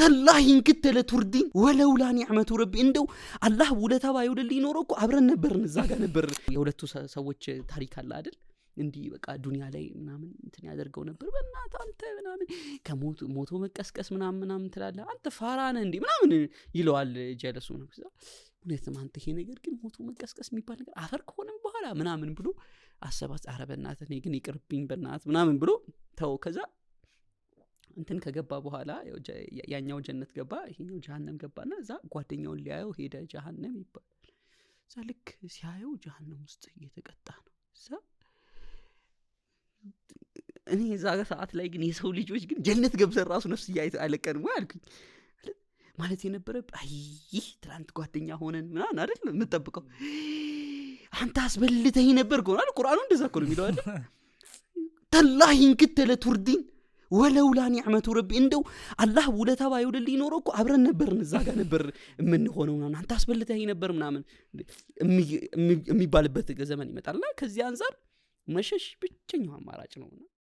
تالله إنكت لتردين ولولا نعمة ربي إندو الله ولا تبا يودلي نوركو عبرنا نبر نزاقا نبر يولتو سوتش تاريخ الله عدل እንዲ በቃ ዱንያ ላይ ምናምን እንትን ያደርገው ነበር በእናት አንተ ምናምን ከሞቶ መቀስቀስ ምናምን ትላለ አንተ ፋራነ እንዲ ምናምን ይለዋል ጀለሱ ነው ከዛ እነተም አንተ ይሄ ነገር ግን ሞቶ መቀስቀስ የሚባል ነገር አፈር ከሆነም በኋላ ምናምን ብሎ አሰባት አረበናት እኔ ግን ይቅርብኝ በእናት ምናምን ብሎ ተው ከዛ እንትን ከገባ በኋላ ያኛው ጀነት ገባ ይሄኛው ጀሃነም ገባና እዛ ጓደኛውን ሊያየው ሄደ ጀሃነም ይባል እዛ ልክ ሲያየው ጀሃነም ውስጥ እየተቀጣ ነው እዛ እኔ ዛጋ ሰዓት ላይ ግን የሰው ልጆች ግን ጀነት ገብተን ራሱ ነፍስ ያይአለቀን ወይ አልኩኝ ማለት የነበረ አይ ትላንት ጓደኛ ሆነን ምናምን አይደል የምትጠብቀው አንተ አስበልተኝ ነበር ጎናል ቁርአኑ እንደዛ እኮ ነው የሚለው አይደል ተላህ እንክት ለቱርዲን ወለውላ ኒዕመቱ ረቢ እንደው አላህ ውለታ ባይውልልኝ ኖሮ እኮ አብረን ነበር እንዛጋ ነበር ምን ሆነው ነው አንተ አስበልተኝ ነበር ምናምን የሚባልበት ዘመን ይመጣልና ከዚህ አንፃር መሸሽ ብቸኛው አማራጭ ነውና